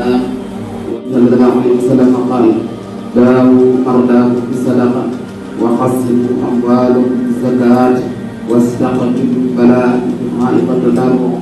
الله صلى الله عليه وسلم قال داووا مرضاكم بالصدقة وحصنوا أموالكم بالزكاة واستقبلوا البلاء بمعرفة التضرع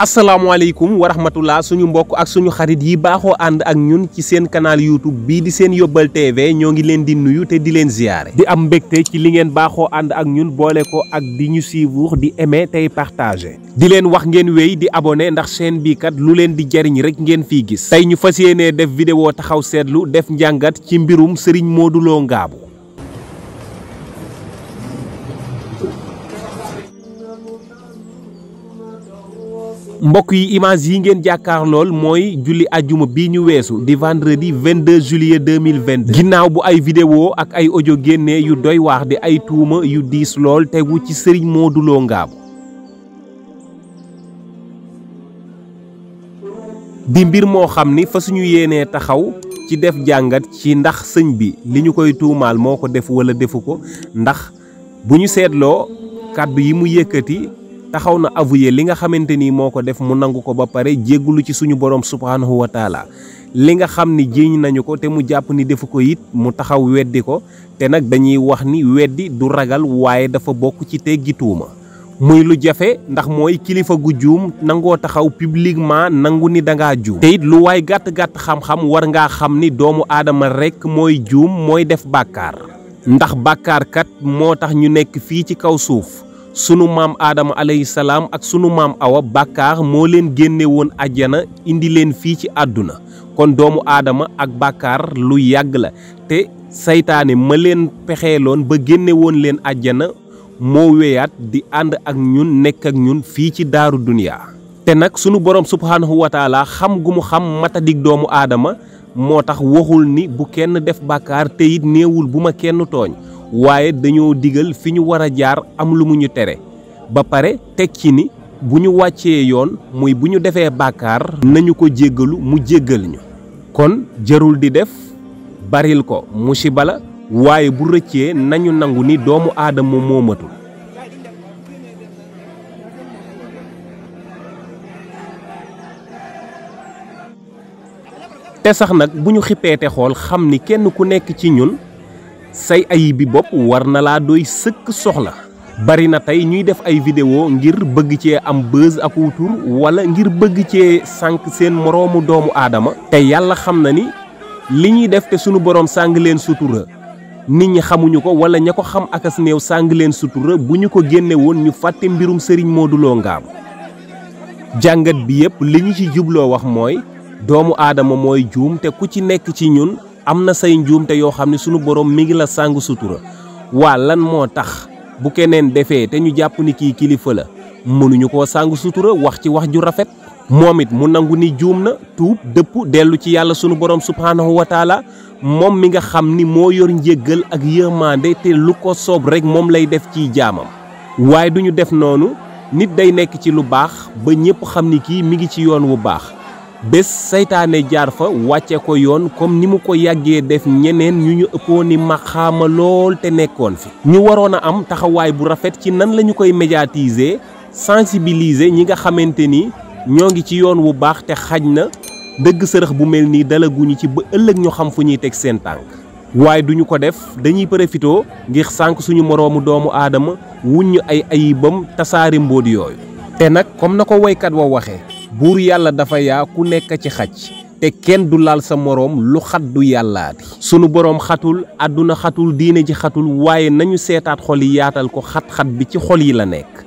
asalaamaaleykum wa rahmatullah suñu mbokk ak suñu xarit yi baaxoo ànd ak ñun ci seen canal YouTube bii di seen Yóbbal TV ñoo ngi leen di nuyu te di leen ziyaare di am mbégte ci li ngeen baaxoo ànd ak ñun boole ko ak di ñu suivre di aimer tey partager di leen wax ngeen wéy di abonné ndax chaîne bii kat lu leen di jariñ rek ngeen fiy gis tey ñu fas yéenee def vidéo taxaw seetlu def njàngat ci mbirum Serigne Modou Lo Ngabou. mbokk yi image yi ngeen jàkkaar lool mooy julli ajjuma bii ñu weesu di vendredi 22 juillet 2022 ginnaaw bu ay vidéo ak ay audio génnee yu doy waax di ay tuuma yu diis lool tegu ci Serigne Modou Lo Ngabou di mbir moo xam ni fa suñu yéenee taxaw ci def jàngat ci ndax sëñ bi li ñu koy tuumaal moo ko def wala defu ko ndax bu ñu seetloo kàddu yi mu yëkkati taxaw na avoué li nga xamante ni moo ko def mu nangu ko ba pare jéggulu ci suñu borom subhaanahu wa taala li nga xam ni jiiñ nañu ko te mu jàpp ni defu ko it mu taxaw weddi ko te nag dañuy wax ni weddi du ragal waaye dafa bokk ci teggi tuuma muy lu jafe ndax mooy kilifa gu juum nangoo taxaw publiquement nangu ni dangaa juum te it lu waay gàtt-gàtt xam-xam war ngaa xam ni doomu aadama rekk mooy juum mooy def bàkkaar ndax bàkkaar kat moo tax ñu nekk fii ci kaw suuf sunu maam aadama alayhi salaam ak sunu maam awa bàkkaar moo leen génne woon àjjana indi leen fii ci àdduna kon doomu aadama ak bàkkaar lu yàgg la te saytaane ma leen pexeeloon ba génne woon leen àjjana moo weyaat di ànd ak ñun nekk ak ñun fii ci daaru duniyaa te nag sunu borom subhaanahu wa taala xam gu mu xam matadik doomu aadama moo tax waxul ni bu kenn def bàkkaar te it néewul bu ma kenn tooñ waaye dañoo digal fi ñu war a jaar am lu mu ñu tere ba pare teg ci ni bu ñu wàccee yoon muy bu ñu defee bàkkaar nañu ko jéggalu mu jéggal ñu kon jarul di def baril ko musiba la waaye bu rëccee nañu nangu ni doomu aadama moo matul te sax nag bu ñu xippeete xool xam ni kenn ku nekk ci ñun say ayib bi bopp war na laa doy sëkk soxla bari na tey ñuy def ay vidéo ngir bëgg cee am buzz ak wutur wala ngir bëgg cee sànq seen moroomu doomu aadama te yàlla xam na ni li ñuy def te sunu borom sàng leen sutura nit ñi xamuñu ko wala ña ko xam akas néew sàng leen sutura bu ñu ko génne woon ñu fàtte mbirum Serigne Modou Lo Ngabou jàngat bi yépp li ñu ci jubloo wax mooy doomu aadama mooy juum te ku ci nekk ci ñun am na say njuumte yoo xam ne sunu borom mi ngi la sàng sutura waa lan moo tax bu keneen defee te ñu jàpp ni kii kilifa la mënuñu koo sàng sutura wax ci wax ju rafet moom it mu nangu ni juum na tuub dëpp dellu ci yàlla sunu borom subhaanahu wa taala moom mi nga xam ni moo yor njéggal ak yërmande te lu ko soob rek moom lay def ciy jaamam waaye duñu def noonu nit day nekk ci lu baax ba ñépp xam ni kii mi ngi ci yoon wu baax bés saytaane jaar fa wàcce ko yoon comme ni mu ko yàggee def ñeneen ñu ëppoon ni maxaama lool te nekkoon fi ñu waroon a am taxawaay bu rafet ci nan la ñu koy médiatiser sensibiliser ñi nga xamante ni ñoo ngi ci yoon wu baax te xaj na dëgg sërëx bu mel nii dalaguñu ci ba ëllëg ñu xam fu ñuy teg seen tànk waaye duñu ko def dañuy profitoo ngir sànq suñu moroomu doomu aadama wuññu ay ayibam tasaari mbóot yooyu te nag comme na ko woykat wa waxee buur yàlla dafa yaa ku nekk ci xaj te kenn du laal sa moroom lu xat du yàllaati sunu boroom xatul àdduna xatul diine ji xatul waaye nañu seetaat xol yi yaatal ko xat-xat bi ci xol yi la nekk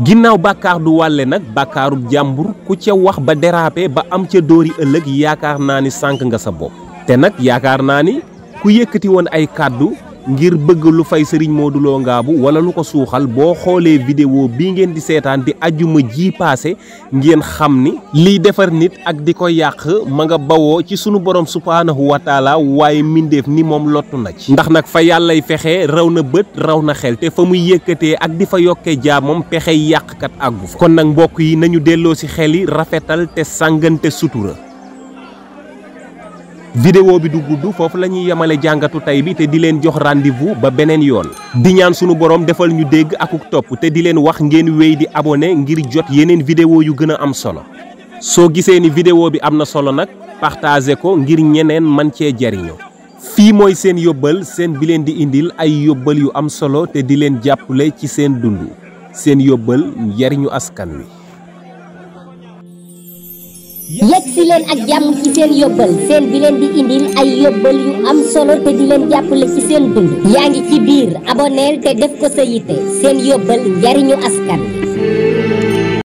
ginnaaw bàkkaar du wàlle nag bàkkaarub jàmbur ku ca wax ba déraper ba am ca dóori ëllëg yaakaar naa ni sànk nga sa bopp te nag yaakaar naa ni ku yëkkati woon ay kàddu ngir bëgg lu fay Serigne Modou Lo Ngabou wala lu ko suuxal boo xoolee vidéo bii ngeen di seetaan di ajjuma ji paase ngeen xam ni liy defar nit ak di ko yàq ma nga bawoo ci sunu borom subhaanahu wa taala waaye mbindeef ni moom lottu na ci ndax nag fa yàllay fexe raw na bët raw na xel te fa muy yëkkatee ak di fa yokkee jaamam pexey yàqkat àggu fa kon nag mbokk yi nañu delloo ci xel yi rafetal te sàngante sutura. vidéo bi du gudd foofu la ñuy yemale jàngatu tey bi te di leen jox rendez-vous ba beneen yoon di ñaan sunu borom defal ñu dégg akuk topp te di leen wax ngeen wéy di abonné ngir jot yeneen vidéo yu gën a am solo soo gisee ni vidéo bi am na solo nag partagé ko ngir ñeneen man cee jariñoo fii mooy seen yóbbal seen bi leen di indil ay yóbbal yu am solo te di leen jàppale ci seen dund seen yóbbal njariñu askan wi. yegg si leen ak jàmm ci seen yóbbal seen bi leen di indil ay yóbbal yu am solo te di leen jàppale ci seen dund yaa ngi ci biir aboneel te def ko sa yitte seen yóbbal njariñu askan